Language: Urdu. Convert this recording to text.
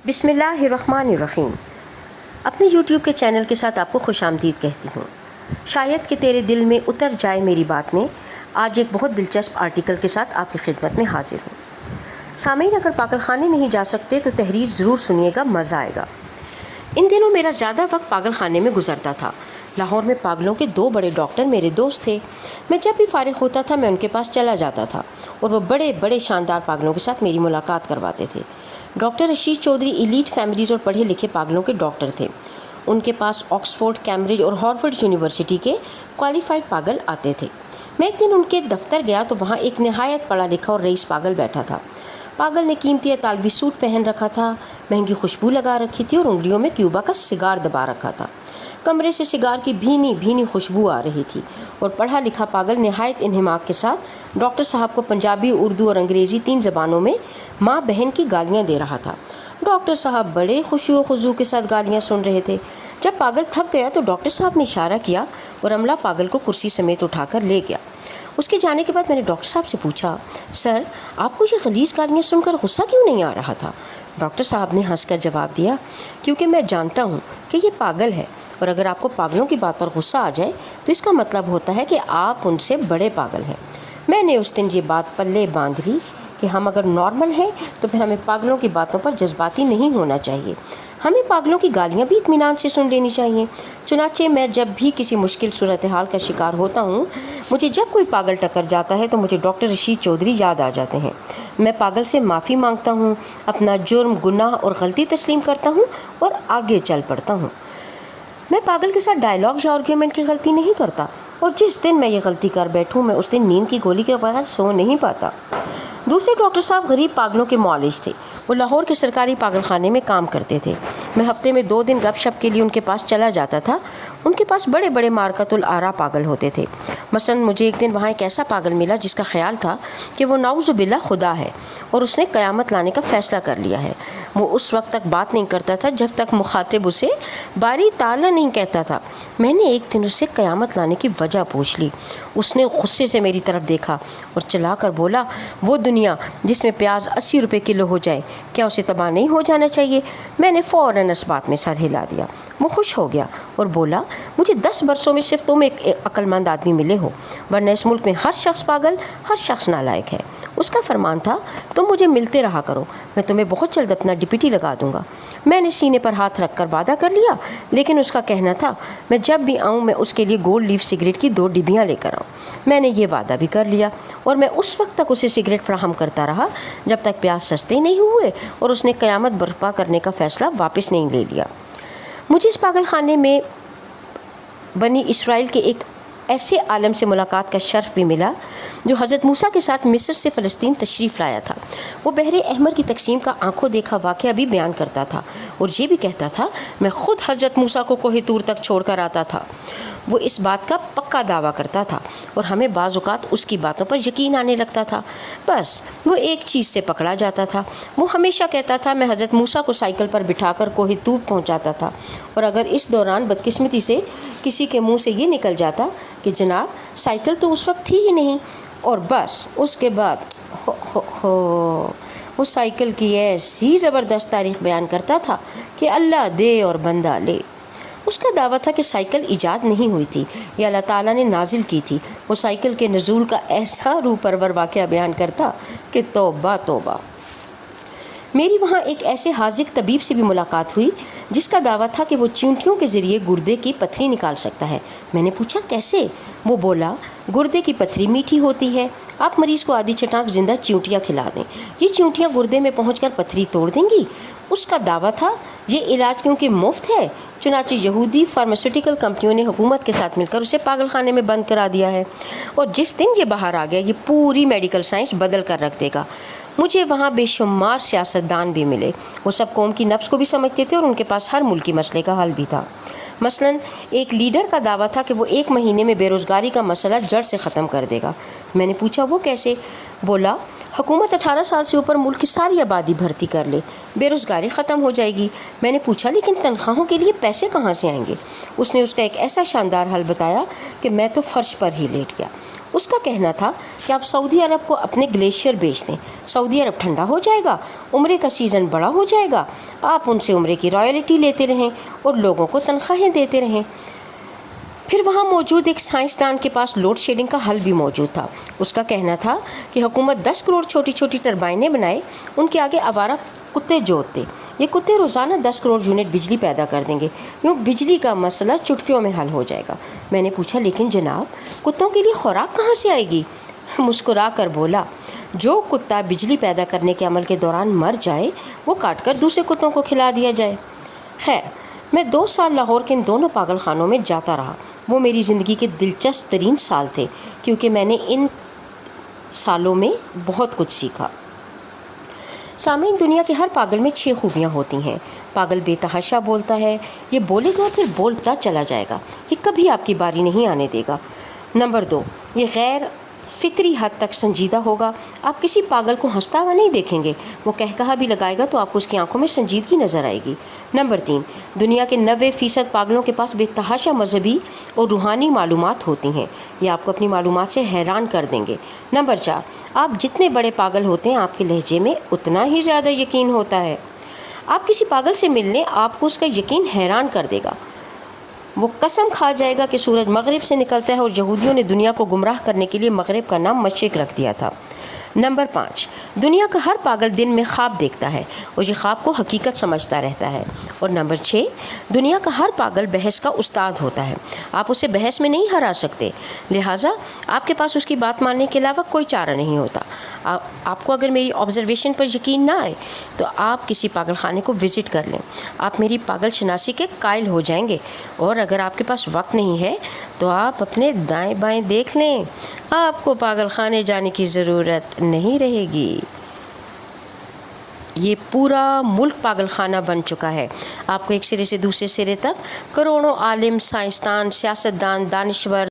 بسم اللہ الرحمن الرحیم۔ اپنے یوٹیوب کے چینل کے ساتھ آپ کو خوش آمدید کہتی ہوں۔ شاید کہ تیرے دل میں اتر جائے میری بات میں آج ایک بہت دلچسپ آرٹیکل کے ساتھ آپ کی خدمت میں حاضر ہوں۔ سامعین، اگر پاگل خانے نہیں جا سکتے تو تحریر ضرور سنیے گا، مزہ آئے گا۔ ان دنوں میرا زیادہ وقت پاگل خانے میں گزرتا تھا۔ لاہور میں پاگلوں کے 2 بڑے ڈاکٹر میرے دوست تھے۔ میں جب بھی فارغ ہوتا تھا میں ان کے پاس چلا جاتا تھا اور وہ بڑے بڑے شاندار پاگلوں کے ساتھ میری ملاقات کرواتے تھے۔ Doctor Rashid Chaudhry elite families اور پڑھے لکھے پاگلوں کے ڈاکٹر تھے۔ ان کے پاس آکسفورڈ، کیمبرج اور ہارورڈ یونیورسٹی کے کوالیفائڈ پاگل آتے تھے۔ میں ایک دن ان کے دفتر گیا تو وہاں ایک نہایت پڑھا لکھا اور رئیس پاگل بیٹھا تھا۔ پاگل نے قیمتی اطالوی سوٹ پہن رکھا تھا، مہنگی خوشبو لگا رکھی تھی اور انگلیوں میں کیوبا کا سگار دبا رکھا تھا۔ کمرے سے سگار کی بھینی بھینی خوشبو آ رہی تھی اور پڑھا لکھا پاگل نہایت انہماک کے ساتھ ڈاکٹر صاحب کو پنجابی، اردو اور انگریزی 3 زبانوں میں ماں بہن کی گالیاں دے رہا تھا۔ ڈاکٹر صاحب بڑے خشوع و خضوع کے ساتھ گالیاں سن رہے تھے۔ جب پاگل تھک گیا تو ڈاکٹر صاحب نے اشارہ کیا اور عملہ پاگل کو کرسی سمیت اٹھا کر لے گیا۔ اس کے جانے کے بعد میں نے ڈاکٹر صاحب سے پوچھا، سر آپ کو یہ غلیظ گالیاں سن کر غصہ کیوں نہیں آ رہا تھا؟ ڈاکٹر صاحب نے ہنس کر جواب دیا، کیونکہ میں جانتا ہوں کہ یہ پاگل ہے، اور اگر آپ کو پاگلوں کی بات پر غصہ آ جائے تو اس کا مطلب ہوتا ہے کہ آپ ان سے بڑے پاگل ہیں۔ میں نے اس دن یہ بات پلے باندھ لی کہ ہم اگر نارمل ہیں تو پھر ہمیں پاگلوں کی باتوں پر جذباتی نہیں ہونا چاہیے، ہمیں پاگلوں کی گالیاں بھی اطمینان سے سن لینی چاہیے۔ چنانچہ میں جب بھی کسی مشکل صورتحال کا شکار ہوتا ہوں، مجھے جب کوئی پاگل ٹکر جاتا ہے تو مجھے ڈاکٹر رشید چودھری یاد آ جاتے ہیں۔ میں پاگل سے معافی مانگتا ہوں، اپنا جرم، گناہ اور غلطی تسلیم کرتا ہوں اور آگے چل پڑتا ہوں۔ میں پاگل کے ساتھ ڈائلاگ یا آرگیومنٹ کی غلطی نہیں کرتا، اور جس دن میں یہ غلطی کر بیٹھوں میں اس دن نیند کی گولی کے بغیر سو نہیں پاتا۔ دوسرے ڈاکٹر صاحب غریب پاگلوں کے معالج تھے۔ وہ لاہور کے سرکاری پاگل خانے میں کام کرتے تھے۔ میں ہفتے میں 2 دن گپ شپ کے لیے ان کے پاس چلا جاتا تھا۔ ان کے پاس بڑے بڑے مارکت الآراء پاگل ہوتے تھے۔ مثلاً مجھے ایک دن وہاں ایک ایسا پاگل ملا جس کا خیال تھا کہ وہ نعوذ باللہ خدا ہے اور اس نے قیامت لانے کا فیصلہ کر لیا ہے۔ وہ اس وقت تک بات نہیں کرتا تھا جب تک مخاطب اسے باری تعالیٰ نہیں کہتا تھا۔ میں نے ایک دن اس سے قیامت لانے کی وجہ پوچھ لی۔ اس نے غصے سے میری طرف دیکھا اور چلا کر بولا، وہ دنیا جس میں پیاز 80 روپے کلو ہو جائے، کیا اسے تباہ نہیں ہو جانا چاہیے؟ میں نے فوراً اس بات میں سر ہلا دیا۔ وہ خوش ہو گیا اور بولا، مجھے 10 برسوں میں صرف تم ایک عقل مند آدمی ملے ہو، ورنہ اس ملک میں ہر شخص پاگل، ہر شخص نالائق ہے۔ اس کا فرمان تھا، تم مجھے ملتے رہا کرو، میں تمہیں بہت جلد اپنا ڈپٹی لگا دوں گا۔ میں نے سینے پر ہاتھ رکھ کر وعدہ کر لیا، لیکن اس کا کہنا تھا میں جب بھی آؤں میں اس کے لیے گولڈ لیف سگریٹ کی 2 ڈبیاں لے کر آؤں۔ میں نے یہ وعدہ بھی کر لیا اور میں اس وقت تک اسے سگریٹ فراہم کرتا رہا جب تک پیاز سستے نہیں ہوئے اور اس نے قیامت برپا کرنے کا فیصلہ واپس نہیں لے لیا۔ مجھے اس پاگل خانے میں بنی اسرائیل کے ایک ایسے عالم سے ملاقات کا شرف بھی ملا جو حضرت موسیٰ کے ساتھ مصر سے فلسطین تشریف لایا تھا۔ وہ بحر احمر کی تقسیم کا آنکھوں دیکھا واقعہ بھی بیان کرتا تھا اور یہ بھی کہتا تھا، میں خود حضرت موسیٰ کو کوہ طور تک چھوڑ کر آتا تھا۔ وہ اس بات کا پکا دعویٰ کرتا تھا اور ہمیں بعض اوقات اس کی باتوں پر یقین آنے لگتا تھا۔ بس وہ ایک چیز سے پکڑا جاتا تھا۔ وہ ہمیشہ کہتا تھا، میں حضرت موسیٰ کو سائیکل پر بٹھا کر کوہ طور پہنچاتا تھا، اور اگر اس دوران بدقسمتی سے کسی کے منہ سے یہ نکل جاتا کہ جناب سائیکل تو اس وقت تھی ہی نہیں، اور بس اس کے بعد وہ سائیکل کی ایسی زبردست تاریخ بیان کرتا تھا کہ اللہ دے اور بندہ لے۔ اس کا دعویٰ تھا کہ سائیکل ایجاد نہیں ہوئی تھی، یہ اللہ تعالیٰ نے نازل کی تھی۔ وہ سائیکل کے نزول کا ایسا روح پرور واقعہ بیان کرتا کہ توبہ توبہ۔ میری وہاں ایک ایسے حاذق طبیب سے بھی ملاقات ہوئی جس کا دعویٰ تھا کہ وہ چیونٹیوں کے ذریعے گردے کی پتھری نکال سکتا ہے۔ میں نے پوچھا کیسے؟ وہ بولا، گردے کی پتھری میٹھی ہوتی ہے، آپ مریض کو آدھی چٹاک زندہ چیونٹیاں کھلا دیں، یہ چیونٹیاں گردے میں پہنچ کر پتھری توڑ دیں گی۔ اس کا دعویٰ تھا یہ علاج کیونکہ مفت ہے، چنانچہ یہودی فارماسیوٹیکل کمپنیوں نے حکومت کے ساتھ مل کر اسے پاگل خانے میں بند کرا دیا ہے، اور جس دن یہ باہر آ گیا یہ پوری میڈیکل سائنس بدل کر رکھ دے گا۔ مجھے وہاں بے شمار سیاستدان بھی ملے، وہ سب قوم کی نبض کو بھی سمجھتے تھے اور ان کے پاس ہر ملکی مسئلے کا حل بھی تھا۔ مثلاً ایک لیڈر کا دعویٰ تھا کہ وہ 1 مہینے میں بے روزگاری کا مسئلہ جڑ سے ختم کر دے گا۔ میں نے پوچھا وہ کیسے؟ بولا، حکومت 18 سال سے اوپر ملک کی ساری آبادی بھرتی کر لے، بے روزگاری ختم ہو جائے گی۔ میں نے پوچھا لیکن تنخواہوں کے لیے پیسے کہاں سے آئیں گے؟ اس نے اس کا ایک ایسا شاندار حل بتایا کہ میں تو فرش پر ہی لیٹ گیا۔ اس کا کہنا تھا کہ آپ سعودی عرب کو اپنے گلیشیئر بیچ دیں، سعودی عرب ٹھنڈا ہو جائے گا، عمرے کا سیزن بڑا ہو جائے گا، آپ ان سے عمرے کی رائلٹی لیتے رہیں اور لوگوں کو تنخواہیں دیتے رہیں۔ پھر وہاں موجود ایک سائنسدان کے پاس لوڈ شیڈنگ کا حل بھی موجود تھا۔ اس کا کہنا تھا کہ حکومت 10 کروڑ چھوٹی چھوٹی ٹربائنیں بنائے، ان کے آگے آوارہ کتے جوت دے، یہ کتے روزانہ 10 کروڑ یونٹ بجلی پیدا کر دیں گے، یوں بجلی کا مسئلہ چٹکیوں میں حل ہو جائے گا۔ میں نے پوچھا لیکن جناب کتوں کے لیے خوراک کہاں سے آئے گی؟ مسکرا کر بولا جو کتا بجلی پیدا کرنے کے عمل کے دوران مر جائے وہ کاٹ کر دوسرے کتوں کو کھلا دیا جائے۔ خیر میں 2 سال لاہور کے ان دونوں پاگل خانوں میں جاتا رہا۔ وہ میری زندگی کے دلچسپ ترین سال تھے کیونکہ میں نے ان سالوں میں بہت کچھ سیکھا۔ سامعین، دنیا کے ہر پاگل میں 6 خوبیاں ہوتی ہیں۔ پاگل بے تحاشا بولتا ہے، یہ بولے گا پھر بولتا چلا جائے گا، یہ کبھی آپ کی باری نہیں آنے دے گا۔ نمبر 2، یہ غیر فطری حد تک سنجیدہ ہوگا۔ آپ کسی پاگل کو ہنستا ہوا نہیں دیکھیں گے، وہ کہا بھی لگائے گا تو آپ کو اس کی آنکھوں میں سنجیدگی نظر آئے گی۔ نمبر 3، دنیا کے 90% پاگلوں کے پاس بے تحاشا مذہبی اور روحانی معلومات ہوتی ہیں، یہ آپ کو اپنی معلومات سے حیران کر دیں گے۔ نمبر 4، آپ جتنے بڑے پاگل ہوتے ہیں آپ کے لہجے میں اتنا ہی زیادہ یقین ہوتا ہے۔ آپ کسی پاگل سے مل لیں، آپ کو اس کا یقین حیران کر دے گا۔ وہ قسم کھا جائے گا کہ سورج مغرب سے نکلتا ہے اور یہودیوں نے دنیا کو گمراہ کرنے کے لیے مغرب کا نام مشرق رکھ دیا تھا۔ نمبر 5، دنیا کا ہر پاگل دن میں خواب دیکھتا ہے اور یہ خواب کو حقیقت سمجھتا رہتا ہے۔ اور نمبر 6، دنیا کا ہر پاگل بحث کا استاد ہوتا ہے، آپ اسے بحث میں نہیں ہرا سکتے، لہٰذا آپ کے پاس اس کی بات ماننے کے علاوہ کوئی چارہ نہیں ہوتا۔ آپ کو اگر میری آبزرویشن پر یقین نہ آئے تو آپ کسی پاگل خانے کو وزٹ کر لیں، آپ میری پاگل شناسی کے قائل ہو جائیں گے۔ اور اگر آپ کے پاس وقت نہیں ہے تو آپ اپنے دائیں بائیں دیکھ لیں، آپ کو پاگل خانے جانے کی ضرورت نہیں رہے گی۔ یہ پورا ملک پاگل خانہ بن چکا ہے۔ آپ کو ایک سرے سے دوسرے سرے تک کروڑوں عالم، سائنسدان، سیاستدان، دانشور